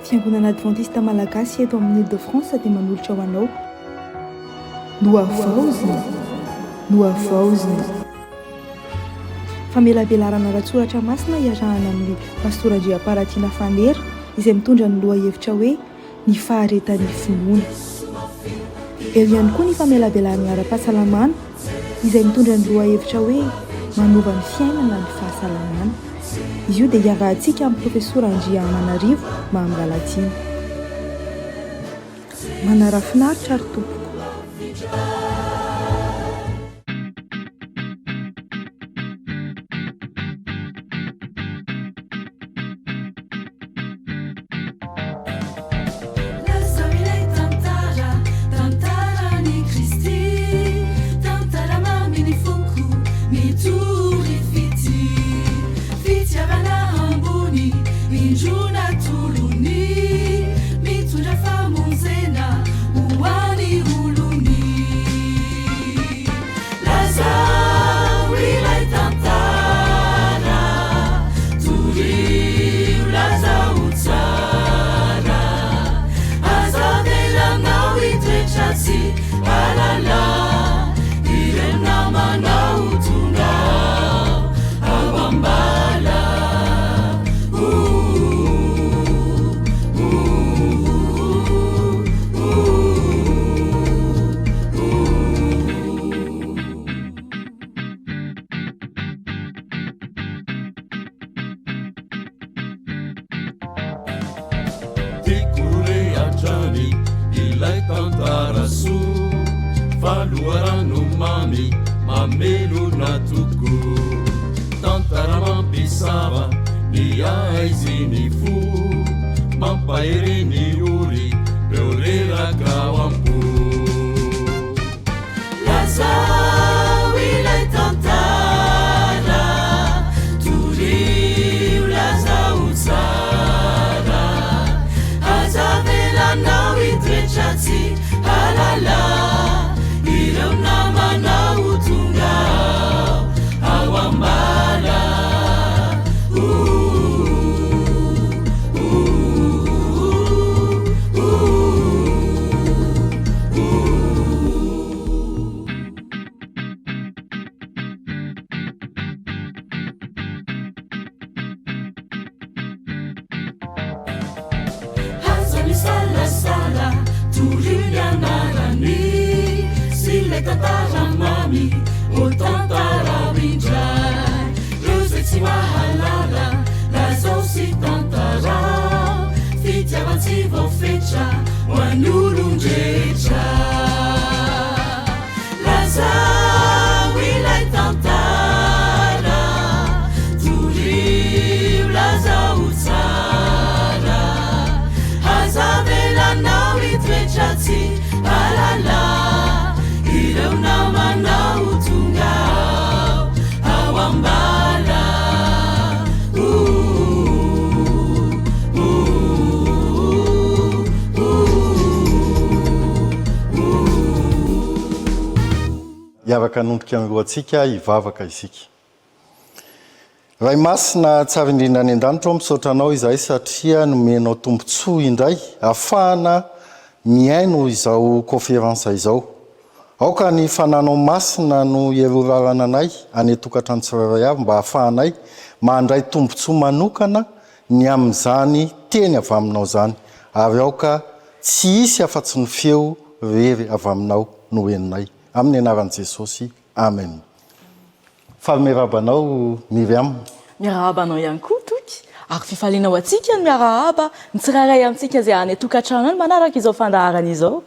Fiangonana Adventiste Malagasy eto amin'ny Ile-de-France dia manolotra ho anao. Noavaozina. Famelabelarana ratsoratra masina iarahana amin'ny pastora Andriaparatiana Fanera izay mitondra ny lohahevitra hoe ny faharetan'ny finoana. Eo ihany koa ny famelabelarana ara-pahasalamana izay mitondra ny lohahevitra hoe manova ny fiainana ny fahasalamana. Izy io dia iarahantsika amin'ny profesora Andria Manarivo Mahambalatiana. Manara-finaritra ary tompoko. Iavaka nondrika anroatsika ivavaka isika. Ray masina tsara indrindra ny an-danitra misaotra anao izahay satria nomenao tombontsoa indray ahafahana miaino izao konferansa izao. Aoka ny fananao masina no iarorarana anay any tokatrano tsirairay avy mba ahafahanay mandray tombontsoa manokana ny amin'izany teny avy aminao zany. Ary aoka tsy hisy afa-tsy ny feo rery avy aminao no hoeninay. Amin'ny anaran'i Jesosy. Amen. Fahamerabanao Miriam. Miarabanao ihany koa toky. Ary fifalinao atsika ny miarahaba ny tsirairay amintsika izay any tokatrano any manaraka izao fandaharana izao.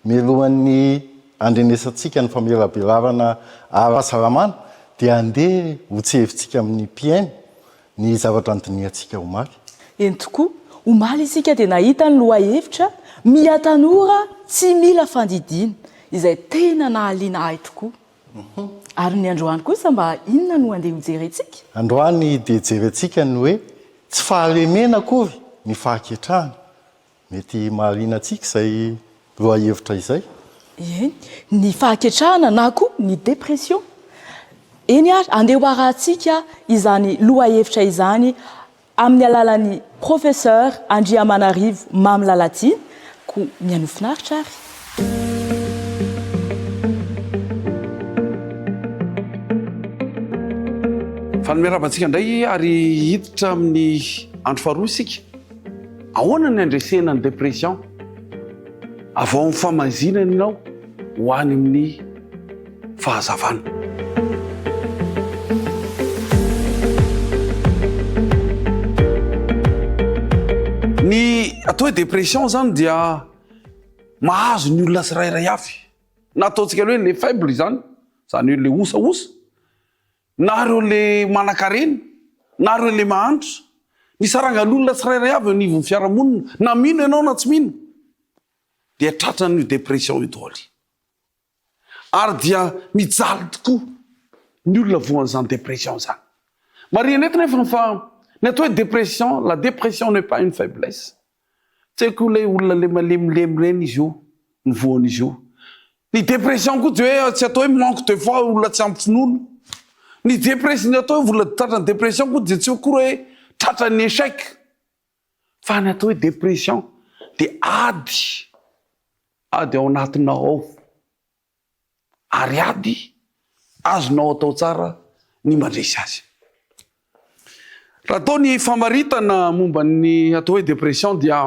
Mialohan'ny andrenesantsika ny famerabelarana ara-pahasalamana dia andeha hotsehevitsika amin'ny mpiaino ny zavatra andiniantsika omaly. Eny tokoa, omaly isika dia nahita ny lohahevitra miatanora tsy mila fandidiana. Izay tena nahaliana ahy tokoa. Ary ny androany kosa mba inona no andeha hojerentsika? Androany dia jerentsika ny hoe tsy fahalemena akory ny fahaketrahana. Mety mahaliana antsika izay lohahevitra izay. Ny fahaketrahana na koa ny dépression. Eny ary andeha ho arahantsika izany lohahevitra izany amin'ny alalan'ny professeur Andriamanarivo Mamlalatiana ko mianofinaritra ary. Fanomeravantsika indray ary hiditra amin'ny andro faharoa isika. Ahoana ny andresena ny dépression? Avao amin'ny famazinana ianao ho any amin'ny fahazavana. Ny atao hoe dépression zany dia mahazo ny olona tsirairay avy. Na ataontsika hoe le faible zany, zany hoe le osaosa, na reo le manan-karena, na reo le mahantra. Ny sarangan'olona tsirairay avy anivon'ny fiarahamonina, na mino ianao na tsy mino, dia tratran'io dépression io daholo. Ary dia mijaly tokoa ny olona voan'izany dépression zany. Marina eto nefa fa ny atao hoe dépression, la dépression n'est pas une faiblesse. Tsy haiko le olona le malemilemy reny izy io, ny voan'izy io. Ny dépression koa dia hoe tsy atao hoe manque de foi, olona tsy ampy finoana. Ny dépression atao hoe olona tratran'ny dépression koa dia tsy akory hoe tratran'ny échec. Fa ny atao hoe dépression dia ady ao anatinao ao. Ary ady azonao atao tsara ny mandresy azy. Raha atao ny famaritana momba ny atao hoe dépression dia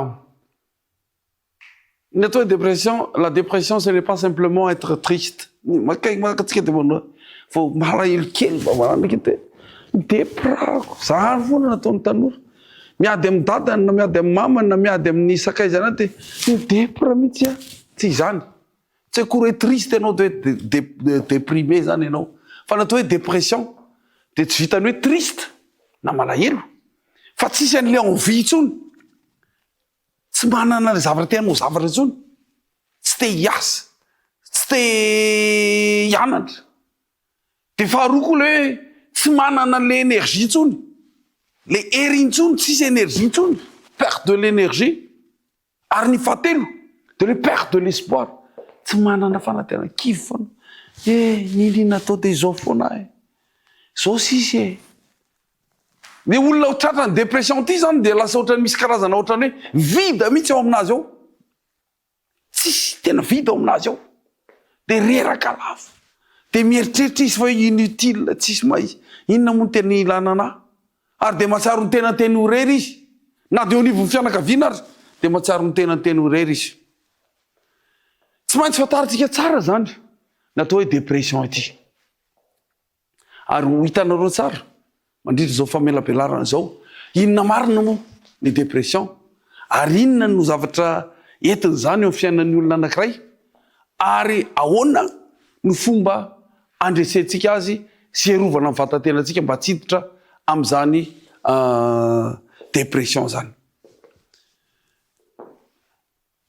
ny atao hoe dépression, la dépression ce n'est pas simplement être triste. Makatsika dia bona faut malahelo kely mba maranakite. Deprako zany foana nataon'ny tanora. Miady amin'ny dadany na miady amin'ny mamany na miady amin'ny sakaizana dia depra mihitsy a. Tsy zany. Tsy akory hoe triste ianao dia hoe déprimé zany ianao. Fa natao hoe dépression dia tsy vitany hoe triste na malahelo. Fa tsisy an'le envie intsony. Tsy manana le zavatra tianao zavatra intsony. Tsy te hiasa. Tsy te hianatra. Dia faharoa koa le hoe tsy manana le énergie intsony. Le hery intsony, tsisy énergie intsony. Perte de l'énergie. Ary ny fahatelo de le perte de l'espoir. Tsy manana fanantenana kivy foana. Niny atao dia izao foana e. Zao sisy e. Ny olona tratrany dépression ty zany dia lasa ohatrany misy karazana ohatrany hoe vide mihitsy ao aminazy ao. Tsisy tena vide ao aminazy ao. Dia reraka lava. Dia mieritreritra izy fa inutile, tsisy mahay. Inona moa ny tena ilana anahy? Ary dia mahatsiaro ny tena teny ho rery izy. Na dia anivon'ny fianakaviana ary dia mahatsiaro ny tena teny ho rery izy. Tsy maintsy fantarintsika tsara zany natao hoe dépression ity. Ary ho hitanareo tsara mandritra zao famelabelarana zao, inona marina moa ny dépression, ary inona no zavatra entin' zany eo amin'ny fiainan'ny olona anankiray, ary ahoana no fomba andresentsika azy sy herovana amin'ny vatantenantsika mba tsy hiditra amin'izany dépression zany.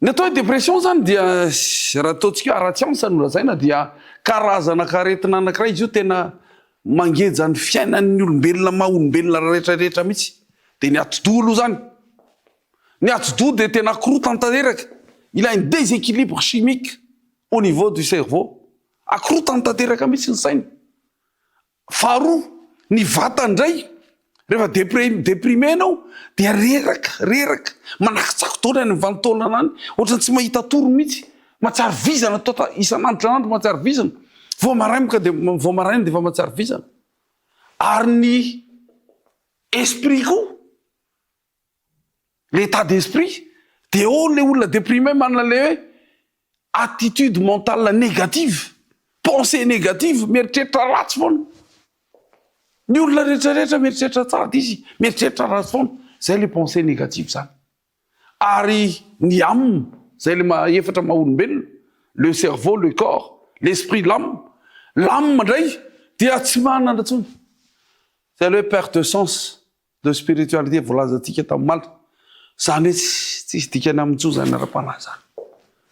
Ny atao hoe dépression zany dia raha ataontsika ara-tsiansa no lazaina dia karazana karetina anankiray izy io tena mangeja ny fiainan'ny olombelona maha-olombelona rehetrarehetra mihitsy. Dia ny ati-doha zany. Ny ati-doha dia tena akorotana tanteraka. Il a un déséquilibre chimique au niveau du cerveau. Akorotana tanteraka mihitsy ny saina. Faharoa, ny vatana indray rehefa déprimé anao dia reraka manakitsakotona ny vanitaolana any, ohatrany tsy mahita toro mihitsy, mahatsiaro vizana isan'andro mahatsiaro vizana. Vao maraina dia efa mahatsiaro vizana. Ary ny esprit koa, l'état d'esprit, dia le olona déprimé manana le hoe attitude mentale négative, pensée négative, mieritreritra ratsy foana. Ny olona rehetrarehetra mieritreritra tsara izy, mieritreritra ratsy foana. Zay le pensée négative zany. Ary ny âme, zay le efatra maha-olombelona, le cerveau, le corps, l'esprit, l'âme. L'âme indray dia tsy manana intsony. Zay le hoe perte de sens de spiritualité voalazantsika tamin'ny malina. Zany hoe tsisy dikany amin'intsony zany ara-panahy zany.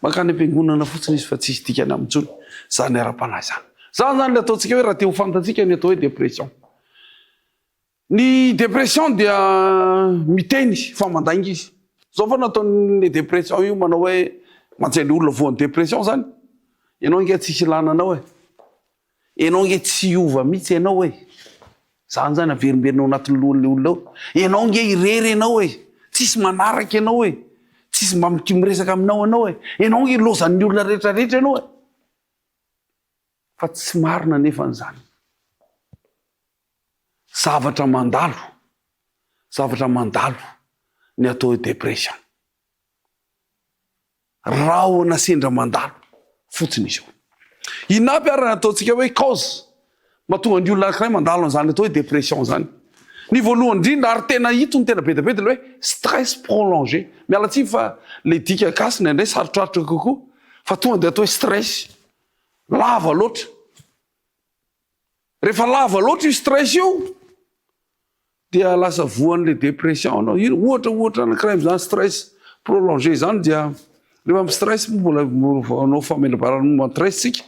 Mankany am-piangonana fotsiny izy fa tsisy dikany amin'intsony zany ara-panahy zany. Zany zany le ataontsika hoe raha te ho fantatsika ny atao hoe dépression. Ny dépression dia miteny fa mandainga izy. Zao fa nataon'ny dépression io manao hoe mantsely olona voan'ny dépression zany. Ianao nge tsisy lana anao e. Ianao nge tsy hiova mihitsy ianao e. zany zany averimberinao anatin'ny lohan'le olona ao ianao nge irery ianao e tsisy manaraka ianao e tsisy mba miresaka aminao anao e ianao nge lozan'ny olona rehetrarehetra ianao e fa tsy marina nefa n'izany zavatra mandalo ny atao depression rahona sendra mandalo fotsiny izy io inapy ary ataontsika hoe cause mahatonga ny olona anankiray mandalo an'izany atao hoe depression zany ny voalohany indrindra ary tena hito ny tena betabeta le hoe stress prolongé mialatsy fa le dika gasina indray sarotrarotra kokoa fa tonga de atao hoe stress lava loatra rehefa lava loatra io stress io dia lasa voan'le depression anao ino ohatra anankiray am'izany stress prolongé zany dia rehefa amin'ny stress mbola anao famelabarana momba stress tsika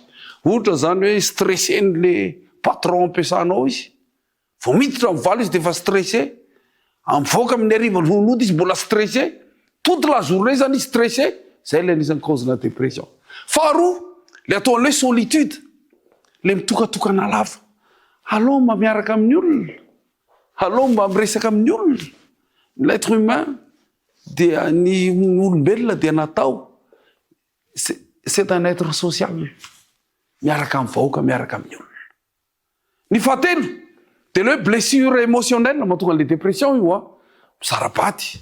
ohatra zany hoe stressen'le patron ampiasanao izy vao miditra mivaly izy de efa stressé amivoaka amin'ny ariva ronody izy mbola stressé toute la journée zany izy stressé zay le anisan'ny cause-na depression faharoa le atao an'le solitude le mitokatokana lava allo mba miaraka amin'ny olona allo mba miresaka amin'ny olona l'être humain dia ny olombelona dia natao c'est un être social miaraka amin'ny vahoaka miaraka amin'ny olona ny fahatelo de le blessure émotionnelle mahatonga le dépression io a misarapaty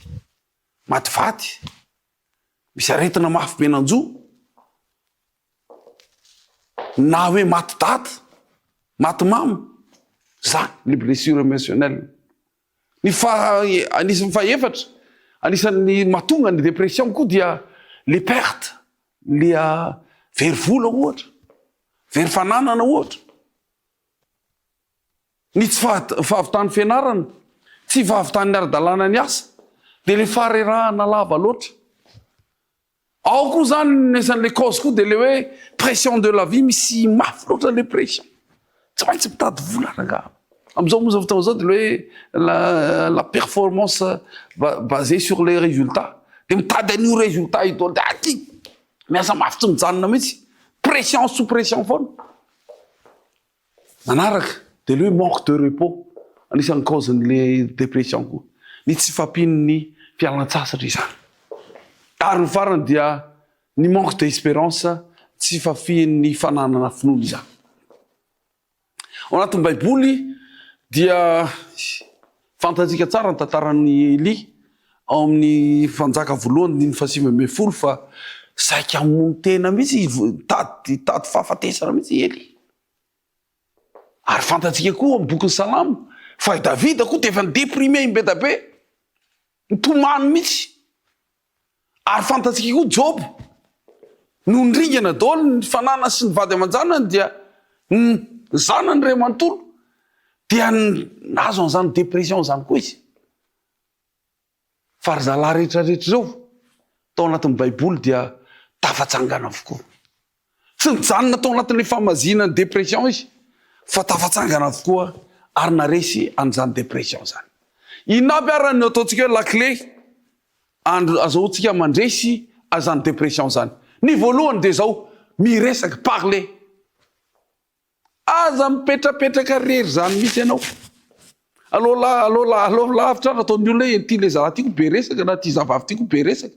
matifaty misy aretina mafy be nanjo na hoe matidata matimamy za le blessure émotionnelle anisan'ny faefatra anisan'ny mahatonga ny dépression koa dia les pertes le very vola ohatra very fananana ohatra ny tsy fahavitan'ny fianarana tsy fahavitan'ny ara-dalàna ny asa de le farerahana lava loatra ao koa zany nesan'le cause koa de le hoe pression de la vie misy mafy loatra le pression tsy maintsy mitady vola raga am'izao moa zao fotoana zao de le hoe la performance basée sur les résultats de mitady an'io résultat idôle de aty miasa mafy tsy mijanona mihitsy pression sous pression foana manaraka de le manque de repos anisan'ny cause n'le dépression koa ny tsy fampin'ny fialan-tsasatra izany ary ny farany dia ny manque d'espérance tsy fafian'ny fananana finoana izany ao anatin'ny baiboly dia fantatsika tsara ny tantaran'ny Eli ao amin'ny fanjaka voalohany ny fahasivy folo fa saika amono tena mihitsy tady fahafatesana mihitsy Eli ary fantatsika koa amin'ny bokin'ny salamo fa i Davida koa de efa nydéprimé imbeta be nitomany mihitsy ary fantatsika koa Job no nringana daholo ny fanana sy ny vady aman-janany dia zanany ray manontolo dia nazo an'izany dépression zany koa izy fa ry zalahy rehetrarehetra zao tao anatin'ny baiboly dia tafatsangana avokoa sy nijanona tao anatin'le famazina ny dépression izy fa tafatsangana avokoa ary naresy an'izany dépression zany inaby ary ny ataontsika hoe la clé azahoantsika mandresy azany dépression zany ny voalohany de zao miresaka parler aza mipetrapetraka rery zany mihitsy ianao aloha lavitra ary ataon'ny olona hoe ty le zala tiako be resaka na ty zavavy tiako be resaka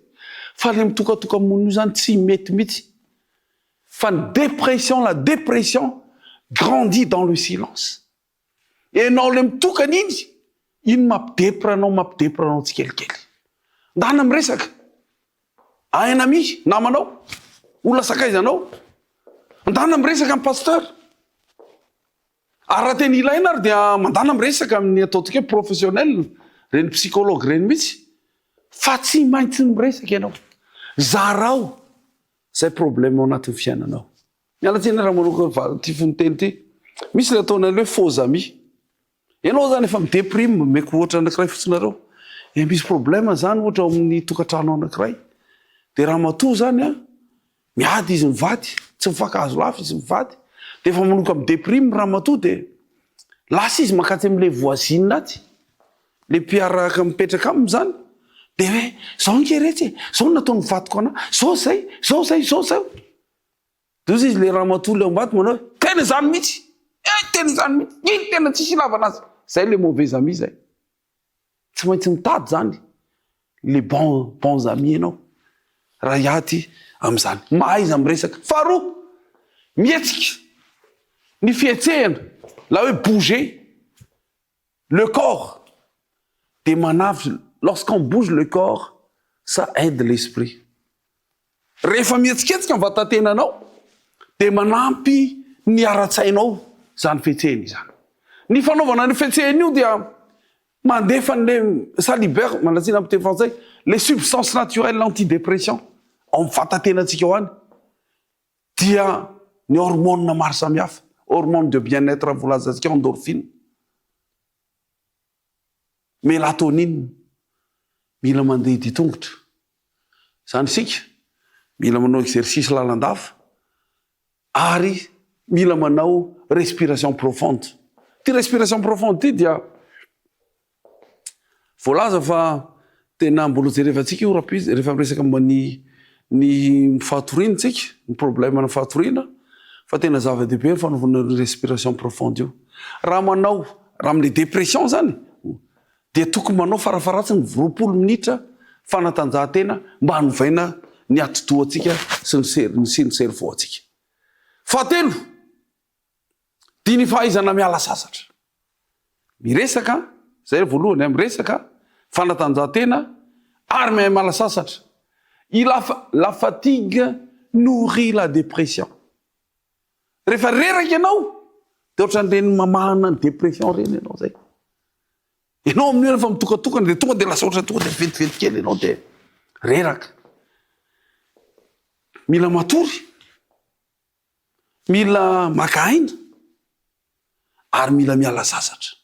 fa le mitokatoka monio zany tsy mety mihitsy fa ny la dépression grandit dans le silence enao le mitokana iny mampidepranao tsikelikely ndana miresaka aina mi namanao olona sakaizanao ndana miresaka amin'ny pasteur ary raha teny ilaina ary dia mandana miresaka amin'ny ataontsika hoe professionnel reny psychologue reny mihitsy fa tsy maintsy miresaka ianao zarao zay problème ao anatin'ny fiainanao mialatsena raha manao ty fonoteny ty misy le ataona hoe faux amis ianao zany efa midéprime meko ohatra anankiray fotsinareo misy problème zany ohatra amin'ny tokantrano anankiray de raha matoa zany a miady izy mivady tsy mifakahazo lafa izy mivady de efa manoka amin'ny déprime raha matoa de lasa izy makatsy am'le voisine aty le mpiaraka mipetraka aminy zany de hoe zao ngeretsy zao natao mivadiko ana zao zay de izy le raha matoa le ambady manao tena zany mihitsy tena zany mihitsy iny tena tsisy ilavana azy zay le mauvais ami zay tsy maintsy mitady zany le bons amis anao raha iaty am'zany mahaiza miresaka faharoa mietsika ny fietsehana la hoe bouger le corps de manavy lorsqu'on bouge le corps ça aide l'esprit rehefa mietsiketsika mivatatenanao de manampy ny ara-tsainao zany fetsehany zany ny fanaovana ny fetsehany io dia mandefa le ça libère malatsina am teny français les substances naturelles l'antidépression ao mivatatenatsika ao any dia ny hormone maro samihafa hormone de bien-être volazantsika endorphine mélatonine mila mandeha ditongotra zany sika mila manao exercice lalandava ary mila manao respiration profonde ty respiration profonde ty dia voalaza fa tena mbola jerevantsika io rapizy rehefa miresaka momba ny fahatorina tsika ny problème na fahatorina fa tena zava-dehibe ny fanaovana respiration profonde io raha manao raha amle dépression zany dia tokony manao farafaratsiny 20 minitra fanatanjahantena mba hanovaina ny ati-dohantsika sy ny cerveau atsika fahatelo dia ny fahaizana miala sasatra miresaka zay voalohany miresaka fanatanjahantena ary mahay miala sasatra la fatigue nourrit la dépression rehefa reraky ianao dia ohatran'ireny mamahana ny dépression reny ianao zay ianao amin'io rehefa mitokatokana dia tonga dia lasa ohatra tonga dia vetivety kely ianao dia reraka mila matory mila makaina ary mila miala sasatra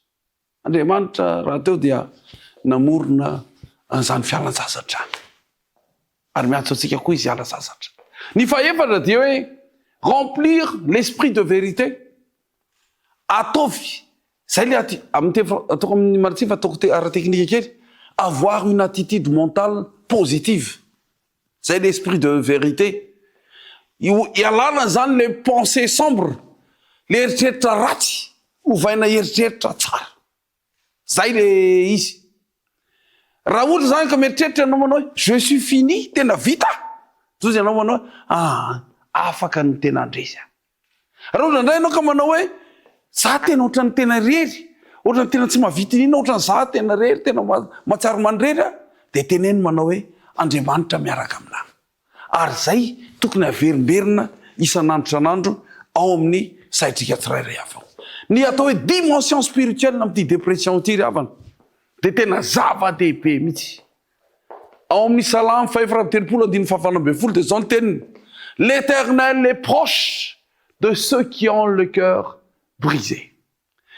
Andriamanitra raha teo dia namorona an'izany fialan-sasatra ary miantso antsika koa izy hiala sasatra ny fahaefatra dia hoe remplir l'esprit de vérité ataovy zay le ataoko amin'ny maritsy fa ataoko ara teknika kely avoir une attitude mentale positive zay l'esprit de vérité ialana zany le pensée sombre le eritreritra ratsy hovaina eritreritra tsara zay le izy raha ohatra zany ka mieritreritra anao manao hoe je suis fini tena vita zozy anao manao hoe afaka ny tena andresy raha ohatra ndray anao ka manao hoe za tena ohatrany tena rery ohatrany tena tsy mahavitinina ohatrany za tena rery tena matsaro mandrery dia teneny manao hoe Andriamanitra miaraka aminahy ary zay tokony averimberina isan'andro san'andro ao amin'ny saitrika tsirairay avao ny atao hoe dimension spirituelle amty dépression ty ry havana dia tena zava-dehibe mihitsy ao amin'ny Salamy 5:30 dia zao ny teniny l'Éternel est proche de ceux qui ont le cœur brisé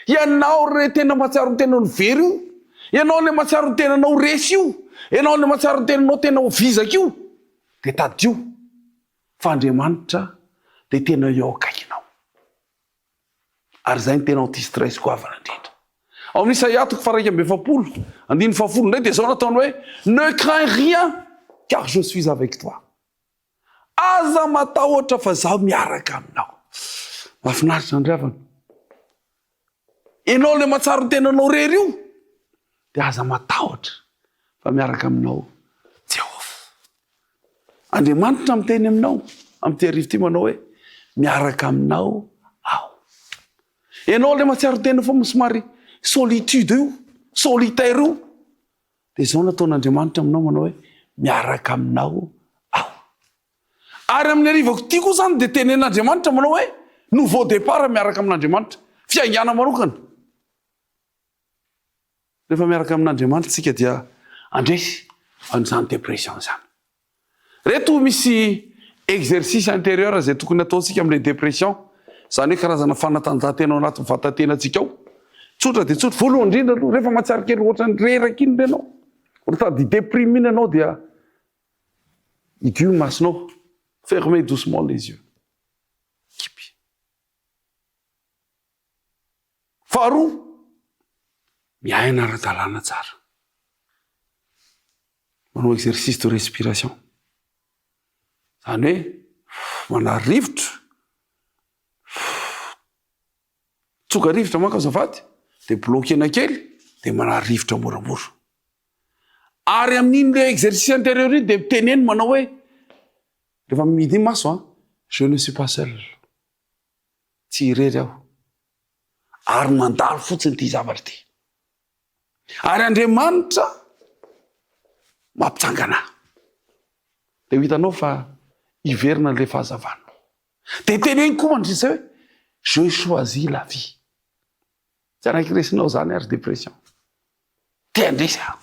ianao re tena matsiaro ny tenanao very io ianao le matsiaro ny tenanao resy io ianao le matsiaro ny tenanao tena ho vizaka io dia tadio fa Andriamanitra dia tena eo akaikinao ary zay ny tena anti stress koa avana indrindra ao amin'ny Isaia 1:7 ndray dia zao nataony hoe ne crains rien car je suis avec toi aza matahotra fa zaho miaraka aminao mahafinaritra andry havana ianao le matsaro ny tenanao rery io dia aza matahotra fa miaraka aminao Jehovah Andriamanitra miteny aminao amty arivo ty manao hoe miaraka aminao aho ianao le matsiaro ny tena fa somary solitude io solitaire io dia zao nataon'Andriamanitra aminao manao hoe miaraka aminao aho ary amin'ny arivako ty koa zany dia tenen'Andriamanitra manao hoe nouveau départ miaraka amin'Andriamanitra fiaingana manokana rehefa miaraka amin'Andriamanitra tsika dia andresy an'izany dépression zany reto misy exercice intérieur zay tokony ataontsika amin'le dépression zany hoe karazana fanatanjahantena ao anaty mivatatenantsika ao tsotra dia tsotra voalohany indrindra aloha rehefa matsiaro kely ohatrany reraka iny renao ohatady déprime iny anao dia igume masonao fermez doucement les yeux kipy faharoa miaina ara-dalàna tsara manao exercice de respiration zany hoe manary rivotra tsoka rivotra manko azafady de blokena kely de manary rivotra moramora ary amin'iny le exercice intérieur iny de teneny manao hoe rehefa midy iny maso je ne suis pas seul tsy irery aho ary mandalo fotsiny ty zavatra ty ary Andriamanitra mampitsangana de hitanao fa iverina le fahazavana de teneny koa mandrisa hoe je choisis la vie tsy anaiky resinao zany ary dépression te andresa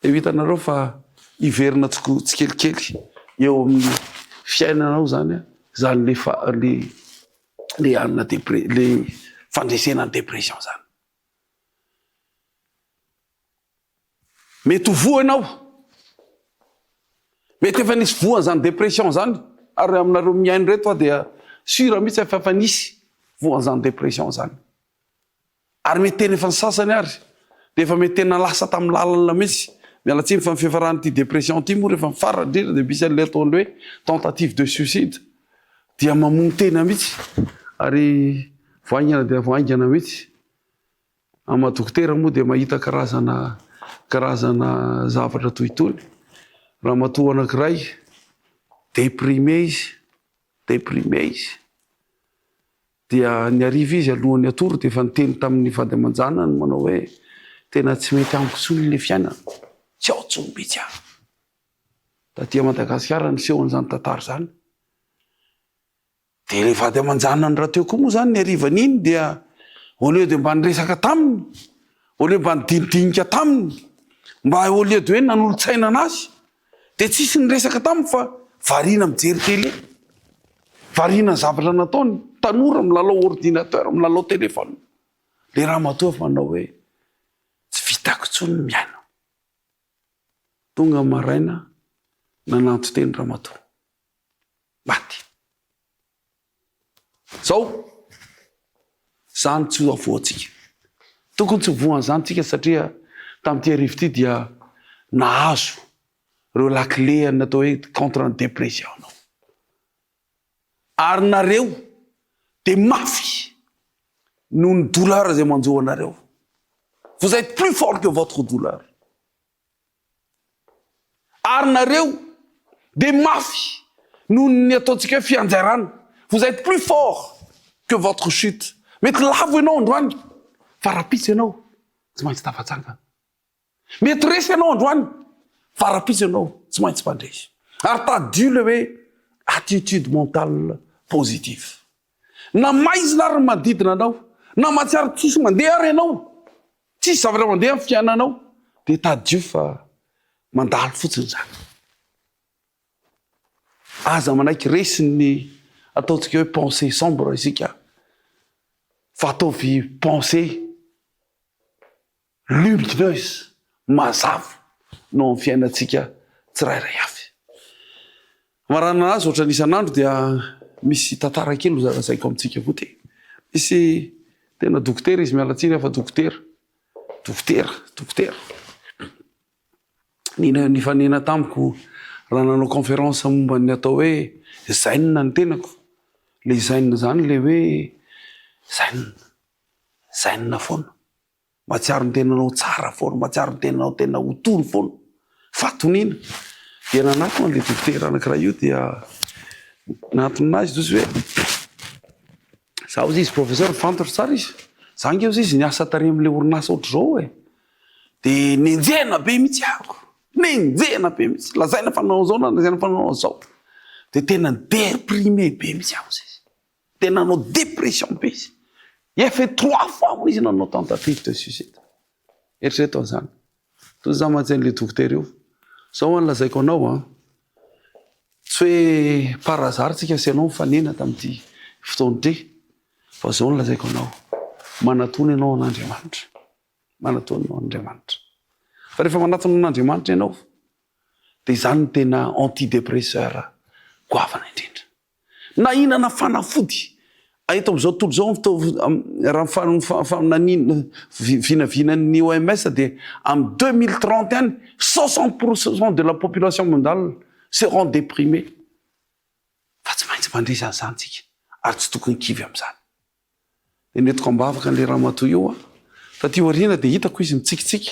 de hitanareo fa iverina tsikelikely eo amin'ny fiainanao zany zany le anina le fandresena ny dépression zany mety ho voa ianao mety efa nisy voa zany dépression zany ary aminareo miaino reto dia sura mihitsy efa nisy voa zany dépression zany ary mety tena efa ny sasany ary de efa mety tena lasa tamin'ny lalana mihitsy mialatsiny fa mifiafarany dépression ty moa rehefa mifarany indrindra de misy an'le ataon'le hoe tentative de suicide dia mamono tena mihitsy ary voaingana de voaingana mihitsy ama dokotera moa de mahita karazana zavatra toy itony raha matoa anankiray déprimé izy dia ny ariva izy alohan'ny atory de efa niteny tamin'ny vady aman-janany manao hoe tena tsy mety amiko tsony le fiainana tsy ao tsony mihitsy aho taty Madagasikara nisehoan'izany tantara zany de le vady aman-janany raha teo koa moa zany ny arivan'iny dia au lieu de mba niresaka taminy au lieu mba nidinidinika taminy mba au lieu de hoe nanolo-tsaina anazy de tsisy niresaka taminy fa variana mijery télé variana zavatra nataony tanora milalao ordinateur milalao téléphone le raha matoa fa manao hoe tsy vitako tsony miaina tonga maraina nananto teny raha matoa maty zao zany tsy avoatsika tokony tsy voan'izany tsika satria tamin'ity arivo ty dia nahazo reo lakile natao hoe contre ny dépression anao ary nareo de mafy noho ny douleur zay manjoa anareo vous êtes plus fort que votre douleur ary nareo de mafy noho ny ataontsika hoe fianjairana vous êtes plus fort que votre chute mety lavo ianao androany fa rapitso ianao tsy maintsy tafatsangana mety resy ianao androany fa rapitso ianao tsy maintsy mpandresy ary tadio le hoe attitude mentale positive na maizina ary ny manodidina anao na matsiary tsisy mandeha ary ianao tsisy zavatra mandeha amin'ny fiainanao de tadio fa mandalo fotsiny zany aza manaiky resiny ataontsika hoe pensée sombre isika fa ataovy pensée lumineuse mazava no amin'ny fiainantsika tsirairay avy marana anazy ohatra n'isan'andro dia misy tantara kely zaiko amintsika koa te misy tena dokotera izy mialatsiny afa dokotera nifanena tamiko raha nanao conférence momba ny atao hoe zainina ny tenako le zainina zany le hoe zainina foana matsiaro ny tenanao tsara foana matsiaro ny tenanao tena hotory foana fatonina dia nanatona le dokotera anakiraha io dia natoninazy dozy hoe zaho izy professeur fantatra tsara izy zange izy niasa tare am'le orinasa ohatr' zao de nenjena be mihitsy ahako nenjena be mihitsy lazaina fanao zao na lazaina fanao zao de tena déprimé be mihitsy aho izy tena nanao dépression be izy il a fait 3 fois izy nanao tentative de suicide eritrereto an'izany toy za matsain'le dokotera io zao any lazaiko anao tsy hoe par hasard tsika asianao mifanena tamin'ity fotoany ity fa zao ny lazaiko anao manatony ianao an'Andriamanitra fa rehefa manatony an'Andriamanitra ianao de izany ny tena antidépresseur goavana indrindra na inana fanafody eto am'izao tontolo zao raha vinavinan'ny OMS de amin'ny 2031 60% de la population mondiale seront déprimés fa tsy maintsy mandresa an'izany tsika ary tsy tokony kivy amin'izany enetiko ambavaka an'le raha matoa io a tatio ariana dia hitako izy mitsikitsika.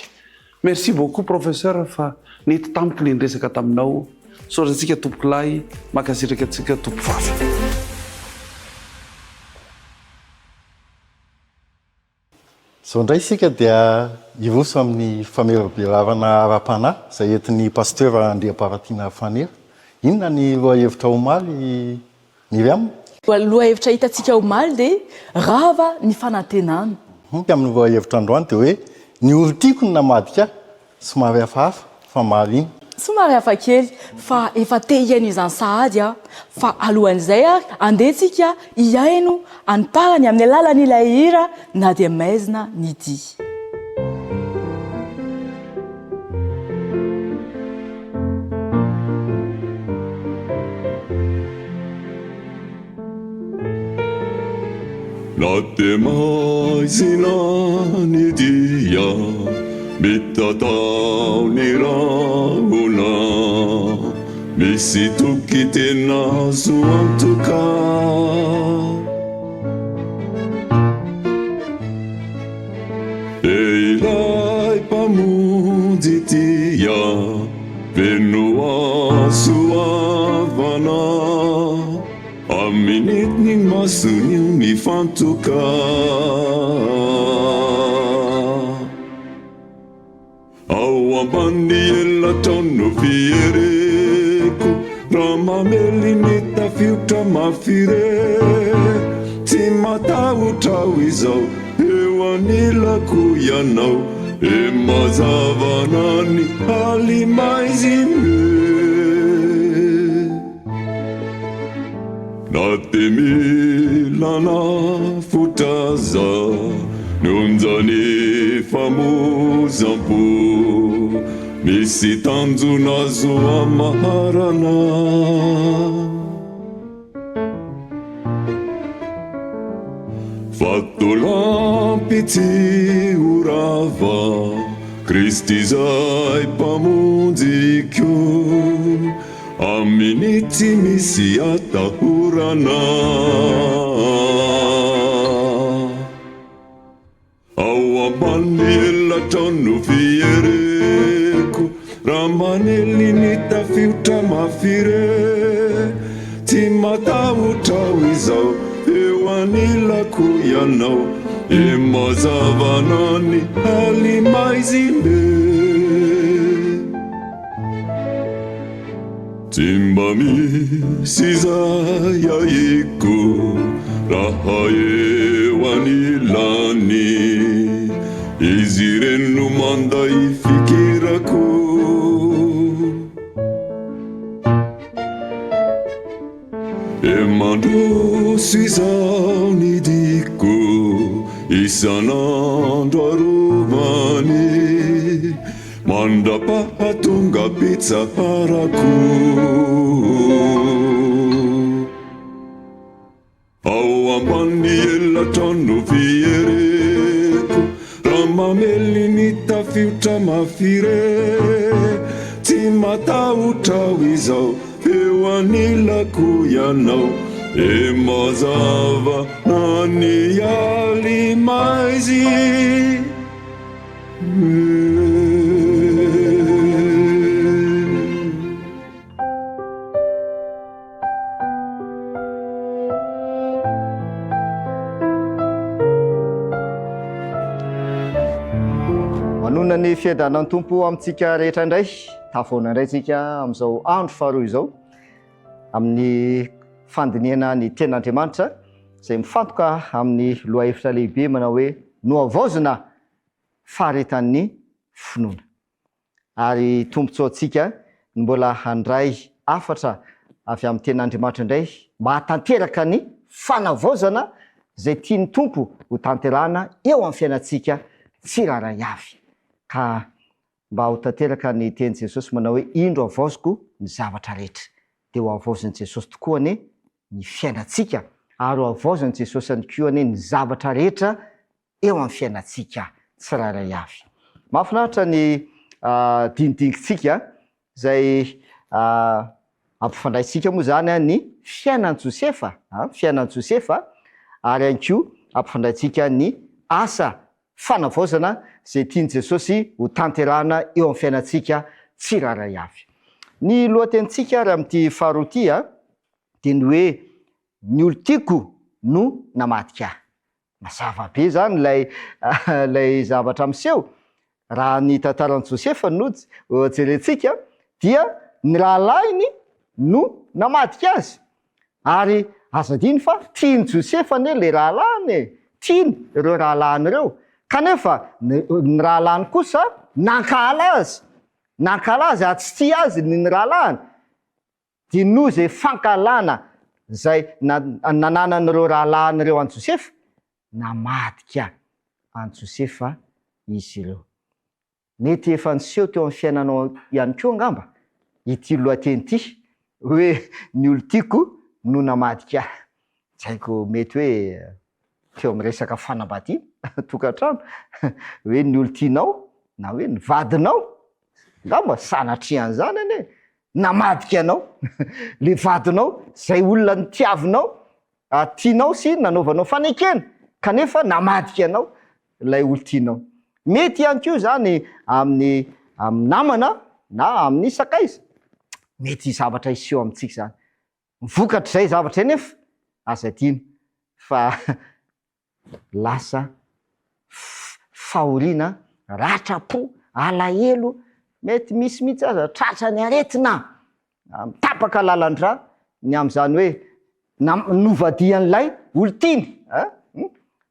Merci beaucoup professeur fa nety tamiko le nresaka taminao. Soratsika tompoklahy makasiraka atsika tompo vavy. So indray isika dia ivoso amin'ny famelabelavana ara-panahy izay entin'ny pasteur Andriamparatiana Fanera. Inona ny lohahevitra omaly Miriam? Lohahevitra hitantsika omaly dia rava ny fanantenana. Amin'ny lohahevitra androany dia hoe ny olo-tiako ny namadika somary hafahafa fa marina. Somary hafa kely fa efa te hiaino izany sahady a fa alohan'izay a andehantsika hiaino anparany amin'ny alalan'ilay hira na dia maizina ny dia. Na dia maizina ny dia mitatao ny rahona misy toky tena azo antoka ilay mpamonjy tia veno azo avana amin'itny masony mifantoka ao ambany elatrano fiereko raha mamely ny tafiotra mafire tsy matahotra ho izao eo anilako ianao e mazavana ny alimaizime na te milana fotraza nonjany famozam-po misy tanjona azo amaharana fatolampy tsy orava Kristy zay mpamonjiko amin'ny tsy misy atahorana ao ambany elatrano fiereko raha manely ny tafiotra mafire tsy matahotra ho izao eo anilako ianao e mazavana ny alimaizimbe tsy mba misy zay aiko raha eo anilany izy reno manday fikirako e mandroso izao ny diko isan'andro arovany mandrapahatonga pitsaharako ao ambany elatrano fiereko raha mamely ny tafiotra mafire tsy matahotra ho izao eo anilako ianao e mazava na ny alimaizy manona ny fiadanan'ny tompo amintsika rehetra indray tafona indray tsika amin'izao andro faharoa izao amin'ny fandiniana ny ten'Andriamanitra izay mifantoka amin'ny lohahevitra lehibe manao hoe no avaozina faharetan'ny finoana ary tombontsoantsika ny mbola handray afatra avy amin'ny ten'Andriamanitra indray mba hatanteraka ny fanavaozana izay tiany tompo ho tanterahana eo amin'ny fiainantsika tsiraray avy ka mba ho tanteraka ny teny Jesosy manao hoe indro avaoziko ny zavatra rehetra dia ho avaozan'i Jesosy tokoa ny fiainantsika ary ho avaozan'i Jesosy any koa ny zavatra rehetra eo amin'ny fiainantsika tsiraray avy. Mahafinaritra ny dinidingintsika izay ampifandraisika moa zany ny fiainan-Josefa, fiainan-Josefa ary ihany koa ampifandraitsika ny asa fanavaozana zay tiany Jesosy ho tanterahana eo amin'ny fiainantsika tsiraray avy. Ny lohatenitsika raha am'ty faharoa ty dia ny hoe ny olo tiako no namadika ahy. Mazava be zany lay zavatra miseho. Raha ny tantaran'i Josefa no jerentsika dia ny rahalainy no namadika azy. Ary azadiny fa tiany Josefa ane le rahalany, tiany ireo rahalany ireo. Kanefa ny rahalany kosa nankala azy ary tsy tia azy ny rahalany. Dia noho zay fankalana zay nananan'ireo rahalany ireo an Josefa, namadika an Josefa izy ireo. Mety efa niseho teo amin'ny fiainanao ihany koa angamba ity lohateny ity hoe ny olo tiako no namadika ahy. Tsy haiko mety hoe teo amin'ny resaka fanambadiana tokantrano hoe ny olo tianao na hoe ny vadinao ngamba sanatrian'izany ane namadika anao le vadinao zay olona nitiavinao tianao sy nanaovanao fanekena kanefa namadika anao lay olo tianao. Mety ihany koa zany amin'ny namana na amin'ny sakaiza, mety zavatra iseho amintsika zany. Vokatra zay zavatra nefa azadiny fa lasa fahoriana, ratrapo, alahelo, mety misy mihitsy aza tratra ny aretina, tapaka lalandra ny am'izany hoe novadian'lay olo tiany.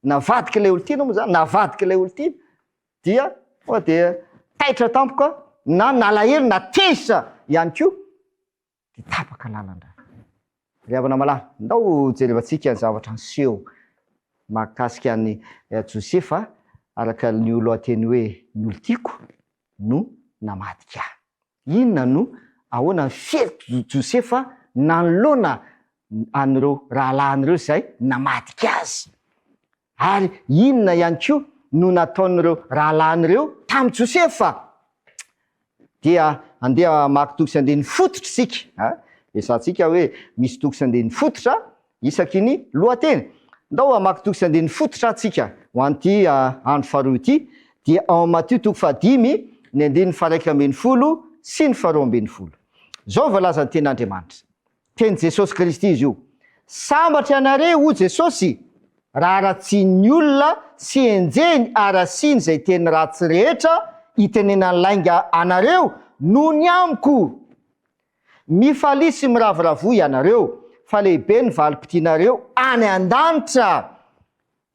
Navadika ilay olo tiana moa zany, navadika ilay olo tiana dia dia taitra tampoka na nalahelo na tezitra ihany koa dia tapaka lalandra. Ry havana malala, ndao jerevantsika ny zavatra niseho mahakasika ny Josefa araka ny lohateny hoe ny olo tiako no namadika ahy. Inona no ahoana ny fiery Josefa nanoloana an'ireo rahalany zay namadika azy. Ary inona ihany koa no nataon'ireo rahalany ireo tamin'ny Josefa. Dia andeha maka toko sy andeha fototra isika. Esantsika hoe misy toko sy andeha fototra isaky ny lohateny. Ndao maka toko sy andeha fototra atsika ho an'ity andro faharoa ity dia ao Matthieu toko 5 ny 1:12 sy ny 2:12. Zao voalaza ny ten'Andriamanitra. Teny Jesosy Kristy izy io. Sambatra ianareo o Jesosy raha tsy ny olona sy enjeny arasiny zay teny ratsy rehetra itenenany lainga anareo no ny amiko. Mifalisy miravoravo ianareo fa lehibe ny valim-pitianareo any an-danitra.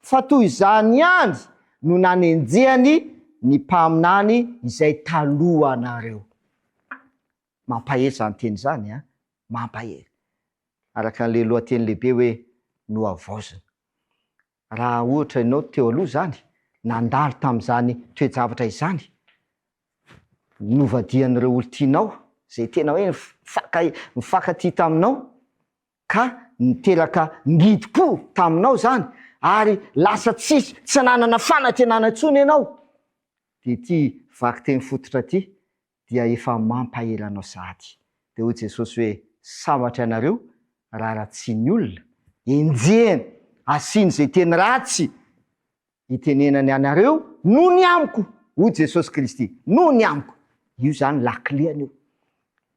Fa toy izany ihany no nanenjehany ny mpaminany izay taloha anareo. Mampahery zany teny zany, mampahery. Araka an'le lohateny lehibe hoe no avaozina. Raha ohatra ianao teo aloha zany nandalo tamin'izany toe-javatra izany, novadian'ireo olo tianao zay tena hoe mifankatia taminao ka niteraka ngidi-po taminao zany ary lasa tsy nanana fanantenana intsony ianao, dia ty vaky teny fototra ty dia efa mampahery anao sahady. Dia hoy Jesosy hoe sambatra ianareo raha tsy ny olona enjehany asiny zay teny ratsy itenenany anareo no ny amiko. Hoy Jesosy Kristy, no ny amiko. Io zany lakiliany io.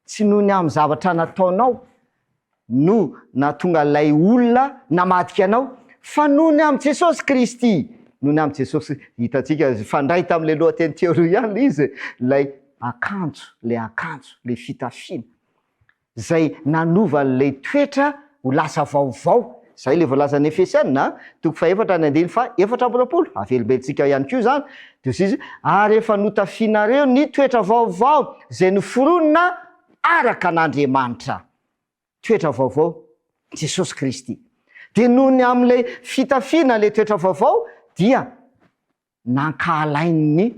Tsy no ny amin'ny zavatra nataonao no natonga lay olona namadika anao, fa no ny amin'ny Jesosy Kristy. No ny amin'ny Jesosy, hitatsika fandray tamin'le lohateny teoria ihany izy, lay akanjo, le fitafiana zay nanova lay toetra ho lasa vaovao. Zay le voalaza ny Efesiana toko 4:4-4, avelobelitsika ihany koa zany. Dia izy ary efa notafianareo ny toetra vaovao zay noforonina araka an'Andriamanitra. Toetra vaovao Jesosy Kristy. Dia noho ny amin'ilay fitafiana le toetra vaovao dia nankahalain'ny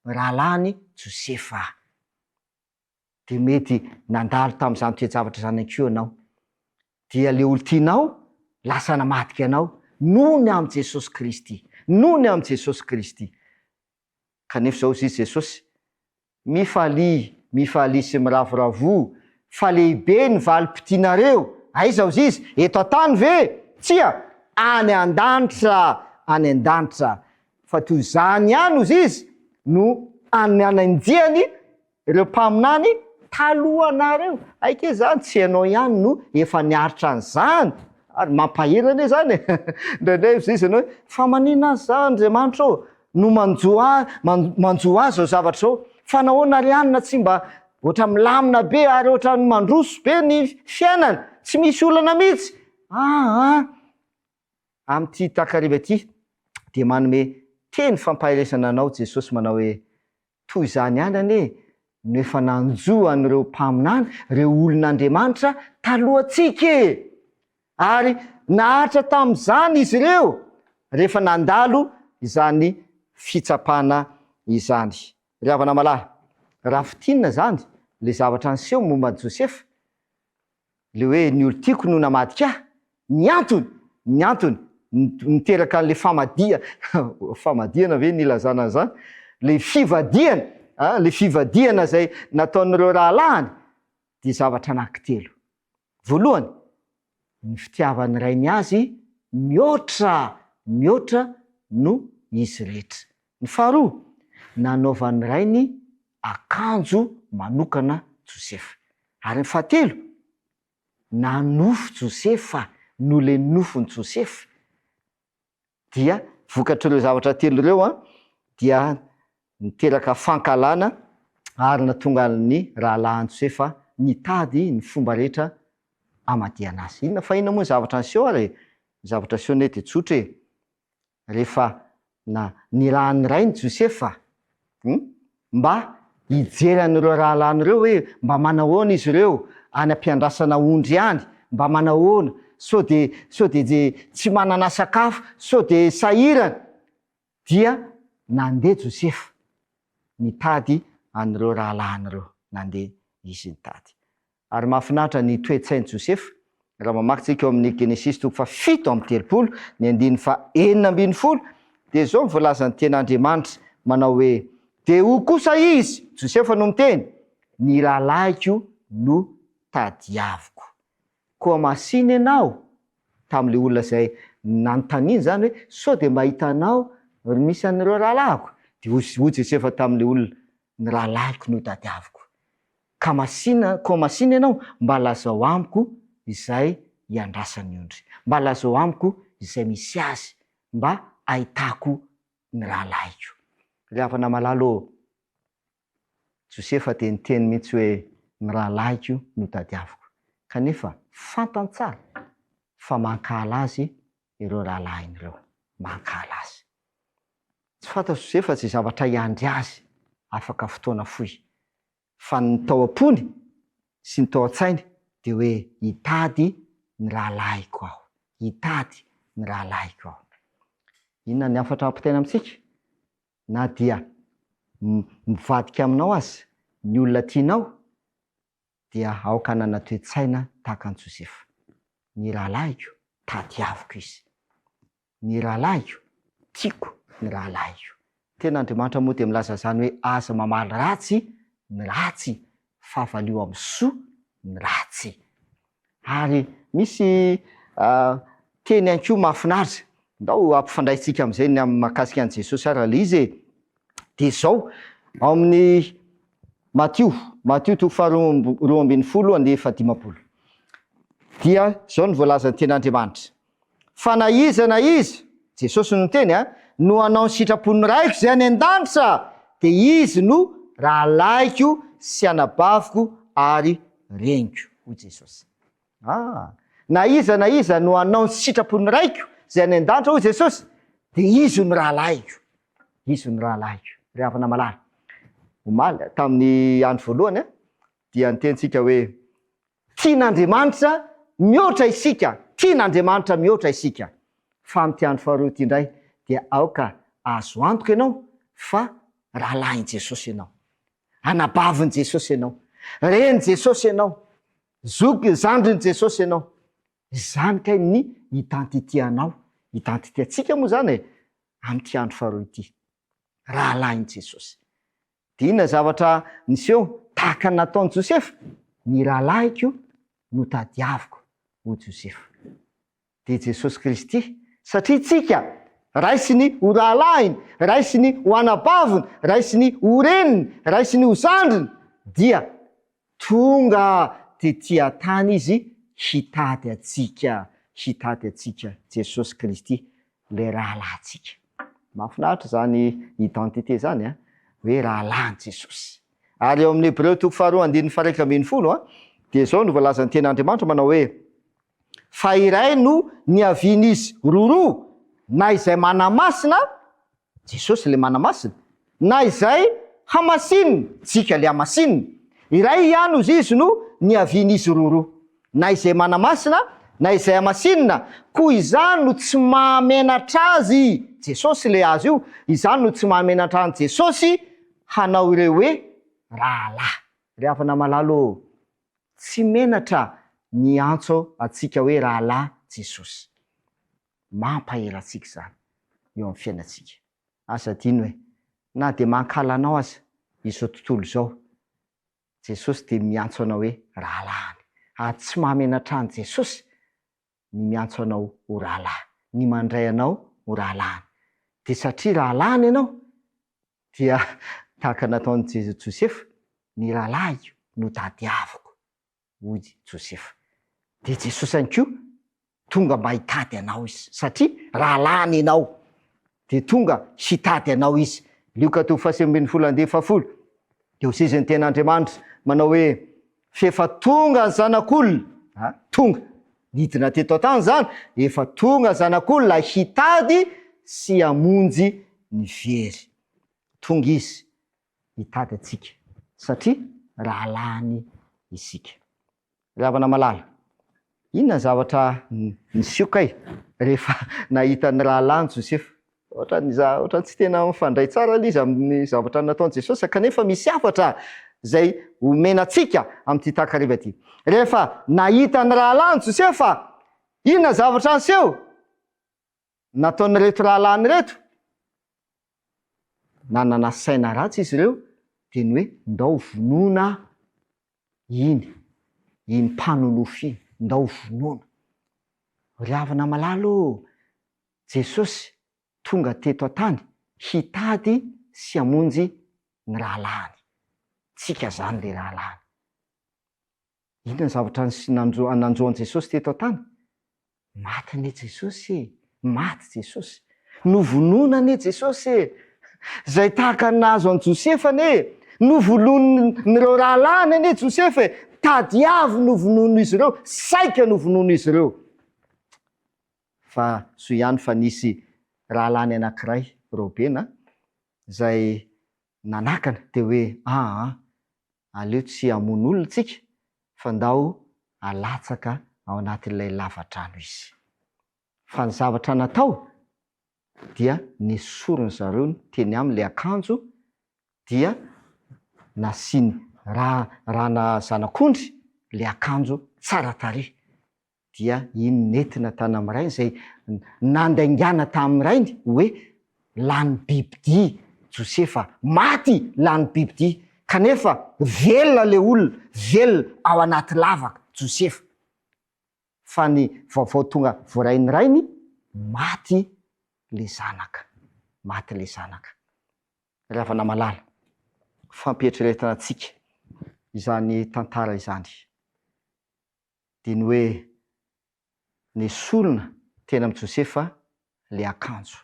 rahalany Josefa. Dia mety nandalo tamin'izany toe-javatra zany koa ianao. Dia le olo tianao lasa namadika anao noho ny amin'ny Jesosy Kristy. Noho ny amin'ny Jesosy Kristy. Kanefa zao izy Jesosy, mifaly sy miravoravo, fa lehibe ny valim-pitianareo. Aiza izy? Eto an-tany ve? Tsia, any an-danitra fa toy zany ihany ozy izy no ananjiany ireo mpaminany talohanareo aike zany tsy hainao ihany no efa niaritra an'izany ary mampahirana zany ndraindray izy anao fa manina azy za Andriamanitra no manjo azy zao zavatra zao fa nahoana rianina tsy mba ohatra milamina be ary ohatra ny mandroso be ny fiainana tsy misy olana mihitsy am'ty takariva ity de manome teny fampahiresana anao Jesosy manao hoe toy izany ihany ane no efa nanjo an'ireo mpaminany reo olon'Andriamanitra talohantsika ary nahatra tamin'izany izy ireo rehefa nandalo izany fitsapana izany. Ry havana malahy, raha fitinina zany le zavatra niseho momba Josefa le hoe ny olo tiako no namadika ny antony niteraka an'le famadiana ve nilazana an'izany le fivadiana zay nataon'ireo rahalahiny de zavatra anankitelo. Voalohany, ny fitiavan'ny rainy azy mihoatra no izy rehetra. Ny faharoa, nanaovan'ny rainy akanjo manokana Josefa. Ary ny fahatelo, nanofo Josefa no le nofony Josefa. Dia vokatr'ireo zavatra telo ireo dia niteraka fankalana ary natonga ny rahalahin'i Josefa nitady ny fomba rehetra amadiana azy. Inona fa inona moa zavatra niseho ary zavatra seho de tsotra rehefa nirahan'ny rainy Josefa mba hijery an'ireo rahalan'ireo hoe mba manahoana izy ireo any ampiandrasana ondry any, mba manahoana so de tsy manana sakafo, so de sahirana, dia nandeha Josefa nitady an'ireo rahalan'ireo, nandeha izy nitady. Ary mahafinaritra ny toe-tsain'i Josefa raha mamaky tsika eo amin'ny Genesis 7:30 ny 9:40 de zao mivolazan'ny ten'Andriamanitra manao hoe de ho kosa izy Josefa no miteny ny rahalaiko no tadiaviko. Koa masiny ianao tam'le olona zay nanontaniany zany hoe sao de mahita anao misy an'ireo rahalahiko de hoy Josefa tam'le olona ny rahalaiko no tadiaviko. Koa masiny ianao mba lazao amiko izay iandrasany ondry, mba lazao amiko izay misy azy, mba ahitako ny rahalaiko. Ry havana malalo, Josefa de niteny mihitsy hoe ny rahalaiko no tadiaviko, kanefa fantantsara fa mankala azy ireo rahalahiny ireo, mankala azy. Tsy fanta Josefa zay zavatra iandry azy afaka fotoana fohy, fa ny tao am-pony sy ny tao an-tsainy de hoe hitady ny rahalaiko aho, hitady ny rahalaiko aho. Inona ny afatra ampitaina amintsika? Na dia mivadika aminao azy ny olona tianao dia aoka hanana toe-tsaina tahaka an'i Josefa. Ny rahalaiko tadiaviko izy, ny rahalaiko tiako ny rahalaiko. Tena Andriamanitra moa de milaza zany hoe aza mamaly ratsy ny ratsy, fahavalio amin'ny soa ny ratsy. Ary misy teny anko mahafinaritra ndao ampifandraitsika am'izay ny mahakasika an'i Jesosy ary le izy de zao ao amin'ny Matthieu 2:12 dia zao ny voalazan'ny ten'Andriamanitra. Fa na izy Jesosy no teny no anao ny sitrapon'ny raiko zay any an-danitra de izy no rahalaiko sy anabaviko ary reniko, hoy Jesosy. Na iza no anao ny sitrapon'ny raiko zay any an-danitra, hoy Jesosy, de izy no rahalaiko, izy no rahalaiko. Ry havana malahy, omaly tamin'ny andro voalohany dia nitentsika hoe tian'Andriamanitra mihoatra isika, tian'Andriamanitra mihoatra isika. Fa amin'ty andro faharoa ty indray dia aoka azo antoka ianao fa rahalahin' Jesosy ianao, anabavin' Jesosy ianao, reny Jesosy ianao, zandrin' Jesosy ianao. Zany kay ny identité anao, identité atsika moa zany amin'ty andro faharoa ity, rahalahin' Jesosy. De inona zavatra niseho tahaka nataon'i Josefa? Ny rahalaiko no tadiaviko, hoy Josefa. De Jesosy Kristy satria tsika raisiny ho rahalahiny, raisiny ho anabaviny, raisiny ho reniny, raisiny ho zandriny, dia tonga tetỳ tany izy hitady atsika Jesosy Kristy le rahalahintsika. Mahafinaritra zany identité zany a, hoe rahalahin Jesosy. Ary eo amin'ny Hébreu 2:1-10 dia zao no voalazan'ny ten'Andriamanitra manao hoe fa iray no niavian'izy roa, na izay manamasina, Jesosy le manamasina, na izay hamasinina, tsika le hamasinina. Iray ihany izy no niavian'izy roa, na izay manamasina, na izay hamasinina. Koa izany no tsy mahamenatra azy, Jesosy le azy io, izany no tsy mahamenatra azy Jesosy hanao ireo hoe rahalahy. Ry havana malalo, tsy menatra ny antso atsika hoe rahalahy Jesosy. Mampahela atsika zany eo amin'ny fiainatsika. Asa diny hoe na dia mankala anao aza izao tontolo izao, Jesosy dia miantso anao hoe rahalahiny. Ary tsy mahamenatra any Jesosy ny miantso anao ho rahalahy, ny mandray anao ho rahalahiny. Dia satria rahalahiny ianao dia tahaka nataon'i Josefa, ny rahalahy no tadiaviko, hoy Josefa. Dia Jesosy ihany koa tonga mba hitady anao izy, satria rahalahiny ianao, dia tonga hitady anao izy. Luka 2:17 dia ho zay ny ten'Andriamanitra manao hoe fefa tonga ny zanak'olona, tonga nidina teto antany zany, efa tonga zanak'olona hitady sy hamonjy ny very. Tonga izy hitady atsika satria rahalahiny isika. Ry havana malala, inona zavatra nisioka rehefa nahita ny rahalahiny Josefa? Ohatra tsy tena mifandray tsara izy amin'ny zavatra nataon'i Jesosy, kanefa misy hafatra zay omena atsika amin'ity takariva ity. Rehefa nahita ny rahalahiny Josefa, inona zavatra niseho nataony reto rahalahiny reto? Nanana saina ratsy izy ireo, dia ny hoe ndao vonoina iny mpanolofo iny, ndao vonoina. Ry havana malalo, Jesosy tonga teto antany hitady sy hamonjy ny rahalahiny. Tsika zany le rahalahiny. Inona ny zavatra nanjoan'i Jesosy teto antany? Maty ne Jesosy, maty Jesosy. Novonoina ne Jesosy, zay tahaka ny nahazo an'i Josefa ne, novolon'ireo rahalahiny ne Josefa, tadiavo novonoina izy ireo, saika novonoina izy ireo. Fa so ihany fa nisy rahalahiny anankiray Robena zay nanakana dia hoe aleo tsy hamono olona tsika fa ndao alatsaka ao anatin'ilay lavadrano izy. Fa ny zavatra natao dia nesorony zareo teny amin'ilay akanjo, dia nasiny rana zanak'ondry le akanjo tsara tarehy, dia iny nentina tany amin'ny rainy zay nandaingana tamin'ny rainy hoe lany bibidi Josefa, maty lany bibidi, kanefa velona le olona, velona ao anaty lavaka Josefa. Fa ny vaovao tonga voarainy rainy, maty le zanaka. Ry havana malala, fampietreretana antsika izany tantara izany, dia ny hoe nesolona tena amin'i Josefa le akanjo,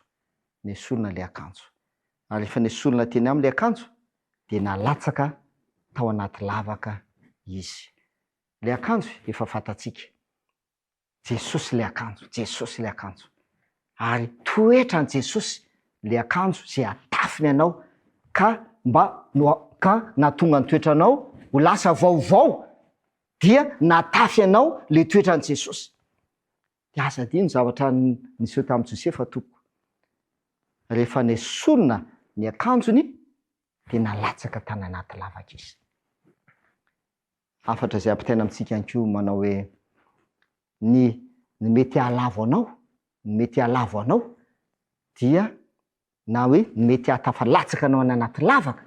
nesolona le akanjo. Ary rehefa nesolona teny amin'le akanjo dia nalatsaka tao anaty lavaka izy. Le akanjo efa fantatsika, Jesosy le akanjo, Jesosy le akanjo. Ary toetran' Jesosy le akanjo zay atafiny anao ka natonga ny toetranao ho lasa vaovao, dia natafy anao le toetran' Jesosy. Dia asa dino zavatra niseho tamin'i Josefa toko. Rehefa nesolona ny akanjony dia nalatsaka tany anaty lavaka izy. Afatra zay ampitaina amintsika ihany koa manao hoe ny mety halavo anao, dia na hoe mety hatafalatsaka anao anaty lavaka,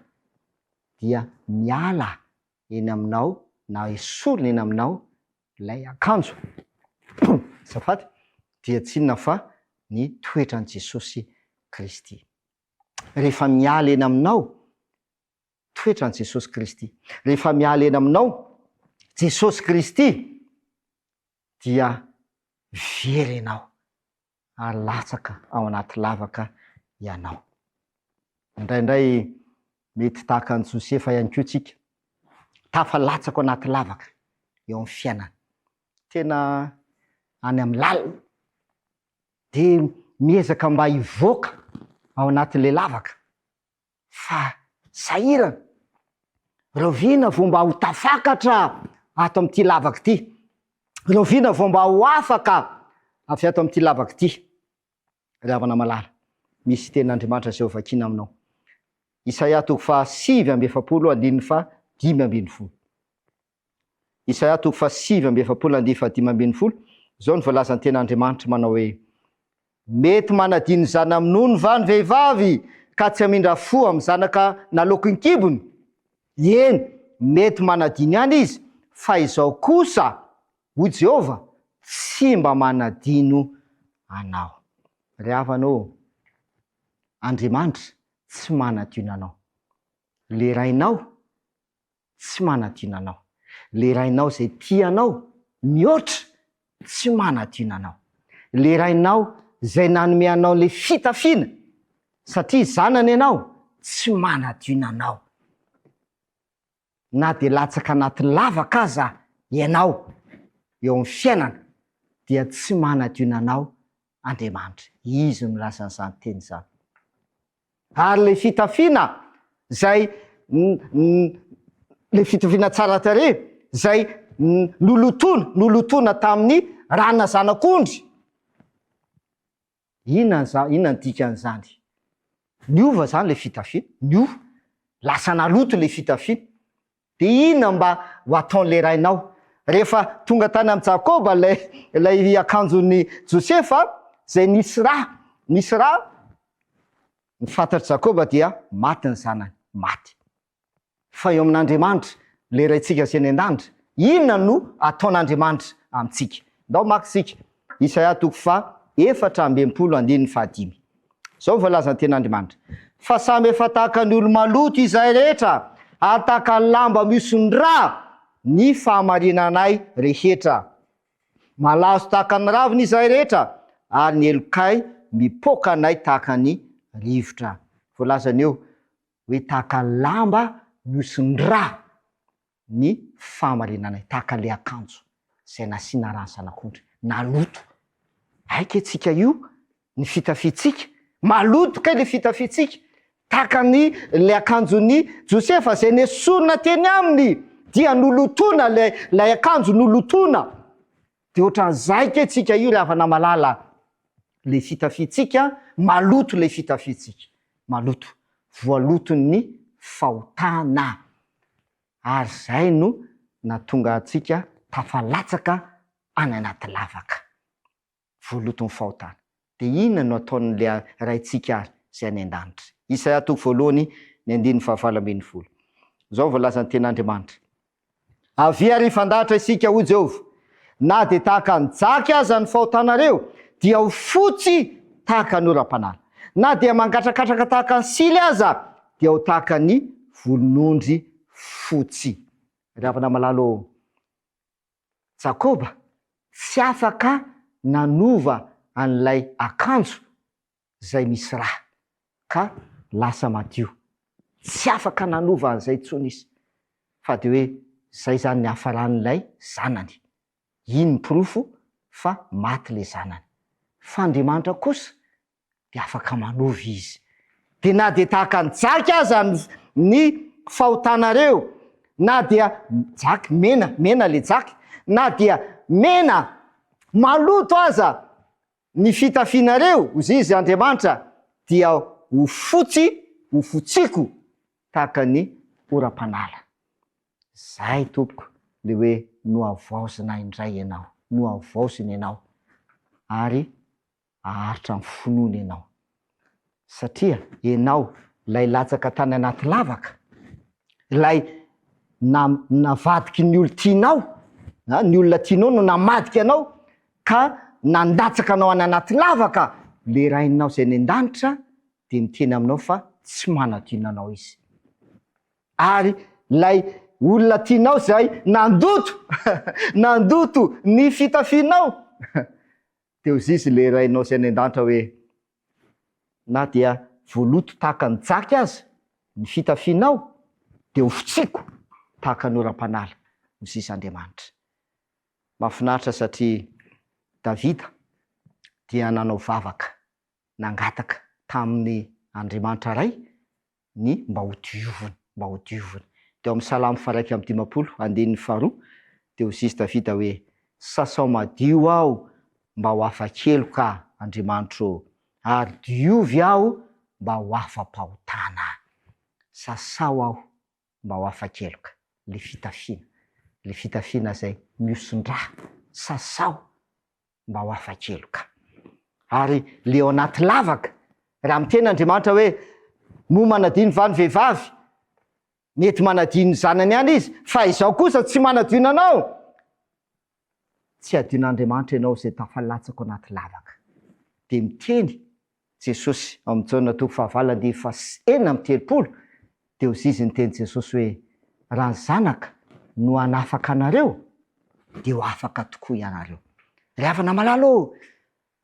dia miala eny aminao na esorina eny aminao lay akanjo. Zafady, dia tsy inona fa ny toetran' Jesosy Kristy. Rehefa miala eny aminao toetran' Jesosy Kristy, rehefa miala eny aminao Jesosy Kristy, dia very ianao ary latsaka ao anaty lavaka ianao. Indraindray mety tahaka an Josefa ihany koa tsika, tafalatsaka ao anaty lavaka eo amin'ny fiainana, tena any amin'ny lalina, de miezaka mba hivoaka ao anatin'le lavaka, fa sahirana, roviana vao mba ho tafakatra ato amin'ity lavaka ity, roviana vao mba ho afaka avy ato amin'ity lavaka ity. Ry havana malala, misy tenin'Andriamanitra izay ho vakiana aminao. Isaia 7:7-5. Isaia 7:7-5. Zao ny voalazan'ny tenin'Andriamanitra manao hoe: mety manadino zana amin'ony va ny vehivavy ka tsy hamindra fo amin'ny zanaka naloko ny kibony? Eny, mety manadino ihany izy, fa izao kosa ho Jehova tsy mba manadino anao. Ry havanao, Andriamanitra tsy manadino anao. Le rainao tsy manadino anao. Le rainao zay tianao mihoatra tsy manadino anao. Le rainao zay nanome anao le fitafiana satria zanany ianao tsy manadino anao. Na de latsaka anaty lavaka aza ianao eo amin'ny fiainana, dia tsy manadino anao Andriamanitra. Izy milaza an'izany teny zany. Ary le fitafiana zay le fitafiana tsara tarehy zay nolotona tamin'ny rana zanak'ondry, inona ny dikan'izany? Niova zany le fitafiana, niova, lasa naloto le fitafiana. De inona mba ho ataon'le rainao? Rehefa tonga tany amin'ny Jakoba lay akanjon'ny Josefa zay nisy raha, ny fantatry Jakoba dia maty ny zanany, maty. Fa eo amin'Andriamanitra, le raintsika zay ny an-danitra, inona no ataon'Andriamanitra amintsika? Ndao makitsika Isaia 4:4-5. Zao voalazan'ny tenin'Andriamanitra: fa samy efa tahaka ny olo maloto izahay rehetra, ary tahaka ny lamba misondra ny fahamarinanay rehetra. Malazo tahaka ny raviny izahay rehetra, ary ny elokay mipoka anay tahaka ny rivotra. Voalazany eo hoe tahaka lamba misondra ny fahamarinanay, tahaka le akanjo zay nasiana rano zanak'ondry, naloto. Aika tsika io ny fitafitsika, maloto kay le fitafitsika, tahaka ny le akanjon'ny Josefa zay nesorina teny aminy, dia nolotona lay akanjo nolotona. De ohatran'izay ke tsika io ry havana malala, le fitafitsika maloto, le fitafitsika maloto, voaloton'ny fahotana. Ary zay no natonga atsika tafalatsaka any anaty lavaka, voaloton'ny fahotana. De inona no ataon'le raintsika zay any an-danitra? Isaia 1:9-20. Zao voalazan'ny tenin'Andriamanitra: avy ary fandahatra isika ho Jehova, na de tahaka ny jaky aza ny fahotanareo, dia ho fotsy tahaka ny oram-panala. Na dia mangatrakatraka tahaka ny sily aza, dia ho tahaka ny volon'ondry fotsy. Ravana malalo, Jakoba tsy afaka nanova an'ilay akanjo zay misy raha ka lasa madio. Tsy afaka nanova an'izay tsony izy, fa de hoe zay zany ny hafaran'ilay zanany. Iny ny pirofo fa maty le zanany. Fa Andriamanitra kosa de afaka manova izy. De na de tahaka ny jaky aza ny fahotanareo, na dia jaky mena le jaky, na dia mena maloto aza ny fitafianareo, ozy izy Andriamanitra, dia ho fotsiko tahaka ny oram-panala. Zay tompoko le hoe noavaozina indray ianao, noavaozina ianao, ary aharitra ny finoana ianao. Satria ianao lay latsaka tany anaty lavaka, lay navadiky ny olo tianao, ny olona tianao no namadika anao, ka nandatsaka anao any anaty lavaka, le rainao zay ny an-danitra dia miteny aminao fa tsy manadinanao izy. Ary lay olona tianao zay nandoto nandoto ny fitafianao dia ozy izy le rainao zay ny an-danitra hoe na dia voaloto tahaka ny jaky aza ny fitafianao dia ho fitsiko tahaka ny oram-panala ozy izy Andriamanitra. Mahafinaritra satria Davida dia nanao vavaka nangataka tamin'ny Andriamanitra ray ny mba ho dioviny. Teo amin'ny Salamo 1:10 dia ozy izy Davida hoe sasao madio aho mba ho afa-keloka Andriamanitra ary diovy aho mba ho afa-pahotana. Sasao aho mba ho afa-keloka le fitafiana zay miosondraha, sasao mba ho afa-keloka. Ary le ao anaty lavaka raha miteny Andriamanitra hoe mo manadino vany vehivavy mety manadino zanany ihany izy fa izao kosa tsy manadino anao, tsy adin'Andriamanitra ianao zay tafalatsako anaty lavaka. Dia miteny Jesosy amin'ny Jaona 5:9-30 dia ozy izy niteny Jesosy hoe raha ny zanaka no hanafaka anareo dia ho afaka tokoa ianareo. Ry havana malalo,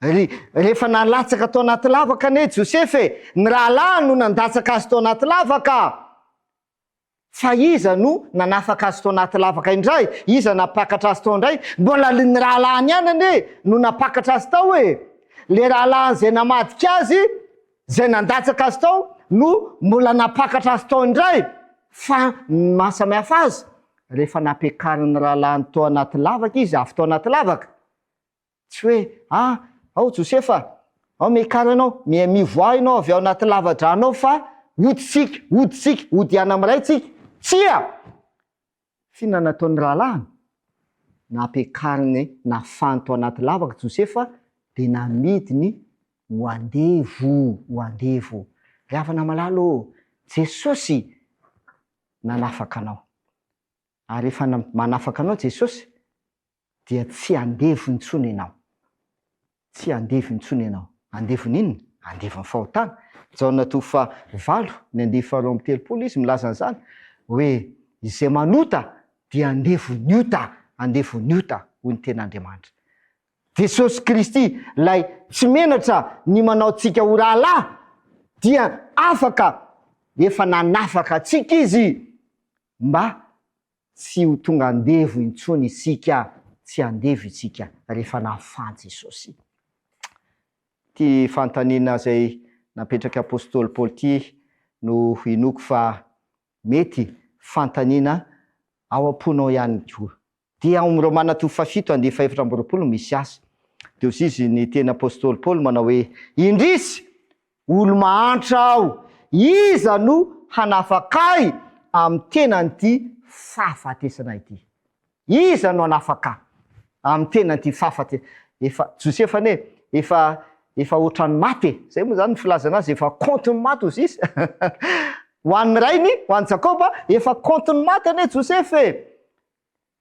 rehefa nalatsaka tao anaty lavaka ne Josefy, ny rahalahy no nandatsaka azy tao anaty lavaka. Fa iza no nanafaka azy tao anaty lavaka indray, iza napakatra azy tao indray, mbola ny rahalahy ihany ane no napakatra azy tao hoe le rahalahy zay namadika azy, zay nandatsaka azy tao no mbola napakatra azy tao indray. Fa mahasamihafa azy rehefa napiakarin'ny rahalahy tao anaty lavaka izy, avy tao anaty lavaka, tsy hoe ao Josefa, ao miakaranao, mivoa ianao avy ao anaty lava-dranao fa hoditsika, hody anamiray tsika. Tsia! Fina nataon'ny rahalahy napiakariny nafany tao anaty lavaka Josefa dia namidiny ho andevo. Ry havana malalo, Jesosy nanafaka anao. Ary rehefa manafaka anao Jesosy dia tsy andevo intsony ianao. Andevo n'inona? Andevo ny fahotana. Jaona 5:2-3 izy milaza an'izany hoe izay manota dia andevo niota ho ny ten'Andriamanitra. Jesosy Kristy lay tsy menatra ny manao tsika ho rahalahy dia afaka efa nanafaka tsika izy mba tsy ho tonga andevo intsony isika, tsy andevo isika rehefa nafany Jesosy. Ty fantaniana zay napetraka apôstôly Paoly ty no inoko fa mety fantaniana ao am-ponao ihany koa. Dia ao amin'ny Romana 7:7-8 misy azy. Dia ozy izy ny teny apôstôly Paoly manao hoe indrisy olo mahantra aho, iza no hanafakay amin'ny tenan'ity fahafatesana ity. Iza no hanafaka amin'ny tenan'ity fahafatesana. Josefa ne efa ohatrany maty, zay moa zany ny filazana azy, efa compte-ny maty ozy izy. Ho an'ny rainy, ho an'ny Jakoba, efa compte-ny maty ane Josefy.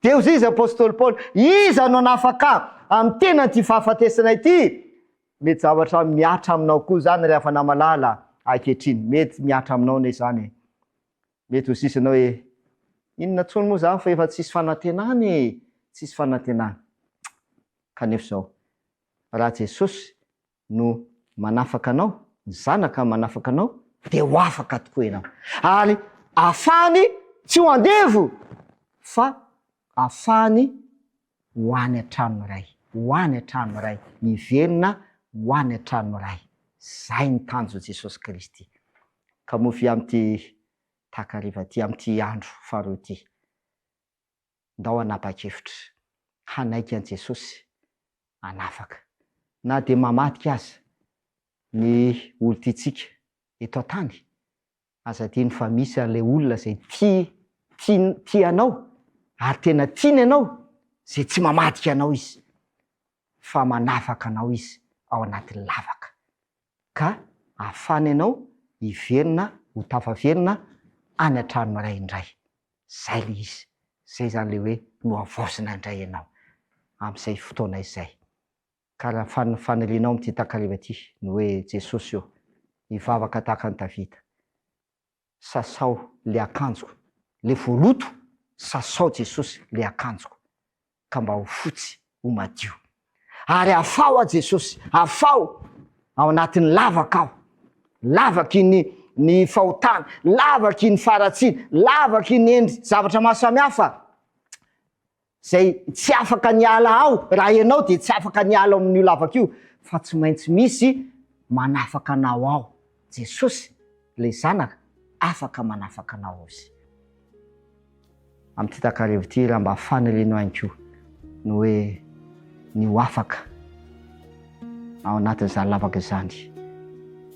Dia ozy izy apôstôly Paoly, iza no hanafaka amin'ny tenan'ity fahafatesana ity. Mety zavatra miatra aminao koa zany ry havana malala ankehitriny, mety miatra aminao ne zany. Mety ozy izy anao hoe inona tsony moa zany fa efa tsisy fanantenana. Kanefa zao, raha Jesosy no manafaka anao, ny zanaka manafaka anao, dia ho afaka tokoa ianao. Ary afahany tsy ho andevo, fa afahany ho any an-trano iray, mivelona ho any an-trano iray. Zay ny tanjo Jesosy Kristy. Ka mofy amin'ity takariva ty, amin'ity andro faharoa ty, ndao hanapa-kevitra hanaiky an Jesosy anafaka. Na dia mamadika aza ny olo tiantsika eto an-tany, aza tiany fa misy an'ilay olona zay tianao ary tena tiany anao, zay tsy mamadika anao izy fa manafaka anao izy ao anatin'ny lavaka, ka ahafany anao hiverina, ho tafaverina any an-trano iray indray. Zay le izy, zay zany le hoe no avosina indray ianao amin'izay fotoana izay. karaha fanelinao amity takariva ty ny hoe Jesosy io ivavaka tahaka ny Davida, sasao le akanjoko le voloto, sasao Jesosy le akanjoko ka mba ho fotsy ho madio, ary afao a Jesosy, afao ao anatin'ny lavaka ao, lavaky ny fahotana, lavaky ny faratsiny, lavaky ny endry zavatra maro samihafa zay tsy afaka niala ao, raha ianao de tsy afaka niala amin'io lavaka io, fa tsy maintsy misy manafaka anao ao. Jesosy le zanaka afaka manafaka anao izy. Amity takarivo ty raha mba fanelinao ihany koa ny hoe ny ho afaka ao anatin'izany lavaka izany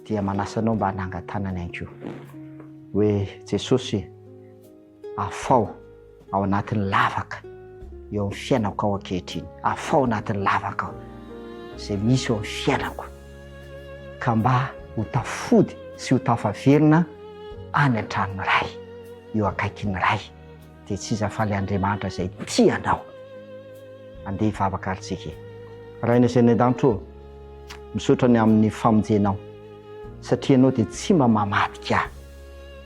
dia manasanao mba hanangatanana ihany koa hoe Jesosy afao ao anatin'ny lavaka eo amin'ny fiainako ao ankehitriny, afao anatin'ny lavaka ao zay misy eo amin'ny fiainako ka mba ho tafody sy ho tafaverina any an-tranony ray eo akaikiny ray, dia tsy iza fa le Andriamanitra zay tianao. Andeha hivavaka aritsika raha ina izay ny an-danitro misaotra ny amin'ny famonjenao satria ianao dia tsy mamamadika,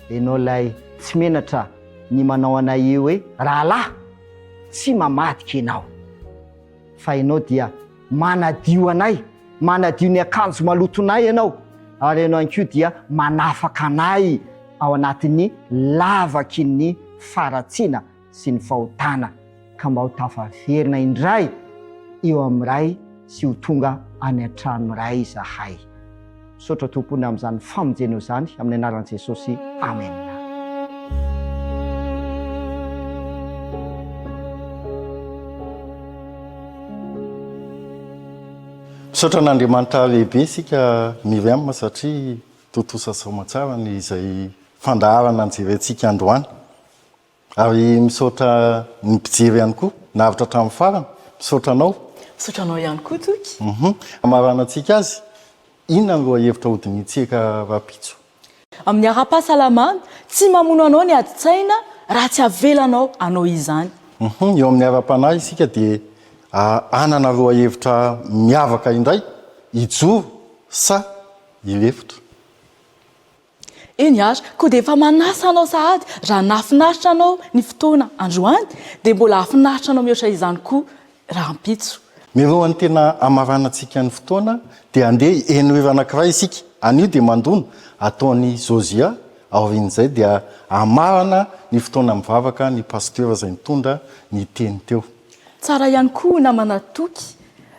ianao lay tsy menatra ny manao anay eo hoe rahalahy, tsy mamadika ianao fa ianao dia manadio anay, manadio ny akanjo malotonay ianao, ary ianao ihany koa dia manafaka anay ao anatin'ny lavaky ny faratsiana sy ny fahotana ka mba ho tafaverina indray eo amin'ray sy ho tonga any an-trano ray zahay. Misaotra tompony amin'izany famonjenao zany amin'ny anaran'i Jesosy, amen. Misaotra n'Andriamanitra lehibe isika miriam satria totosa somatsara ny izay fandaharana anjerentsika androany, ary misaotra ny mpijery ihany koa navitra hatramin'ny farany. Misaotranao ihany koa toky. Amaranantsika azy, inona no hevitra hodinitsika Rapitso? Amin'ny ara-pahasalamana tsy mamono anao ny adi-tsaina raha tsy avelanao anao izany. Eo amin'ny ara-panahy isika dia anana roa hevitra miavaka indray, ijoro sa ilefitra. Eny ary, koa dia efa manasa anao sahady raha nafinaritra anao ny fotoana androany dia mbola afinaritra anao mihoatra izany koa Rampitso. Mirohany tena amaranantsika ny fotoana dia andeha enoeva anankiray isika, anio dia mandona ataony Jozia, aorian'izay dia amarana ny fotoana mivavaka ny pasteur izay nitondra ny teny teo. Tsara ihany koa namana toky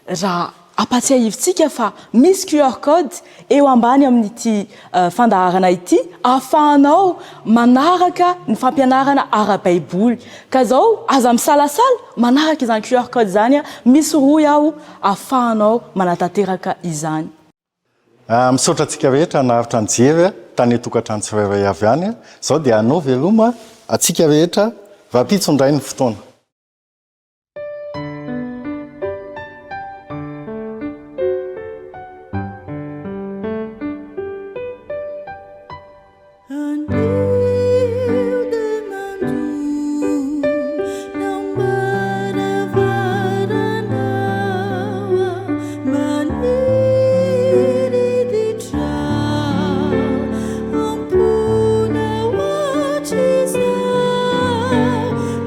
raha ampatsiahivitsika fa misy QR code eo ambany amin'ity fandaharana ity ahafahanao manaraka ny fampianarana ara-baiboly. Ka zao aza misalasala manaraka izany QR code izany, misy roa aho ahafahanao manatanteraka izany. Misaotra antsika rehetra nahavitra nijery tany tokantrano tsirairay avy any. Zao dia anao veloma atsika rehetra Rapitso indray ny fotoana.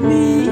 Me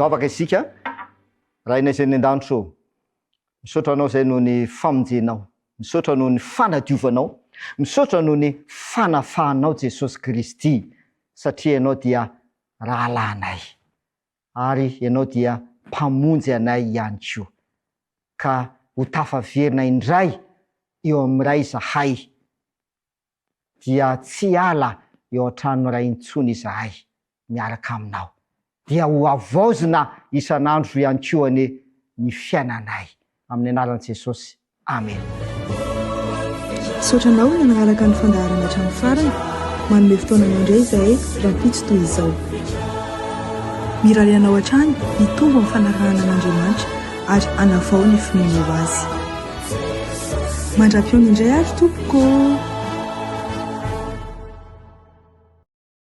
ivavaka isika raha inay ny an-danitro misaotra anao zay noho ny famonjenao, misaotra noho ny fanadiovanao, misaotra noho ny fanafahanao Jesosy Kristy satria ianao dia rahalanay ary ianao dia mpamonjy anay ihany koa ka ho tafaverina indray eo amin'ray izahay dia tsy ala eo an-trano ray intsony izahay miaraka aminao dia ho avaozina isan'andro ihany koa ny fiainanay amin'ny anaran'i Jesosy amen. Saotranao ny nanaraka ny fandaharana hatramin'ny farany manome fotoana indray izahay rahampitso toy izao. Miraly anao hatrany mitombo amin'ny fanarahana an'Andriamanitra ary anavao ny finoana ho azy. Mandra-piona indray ary tompoko.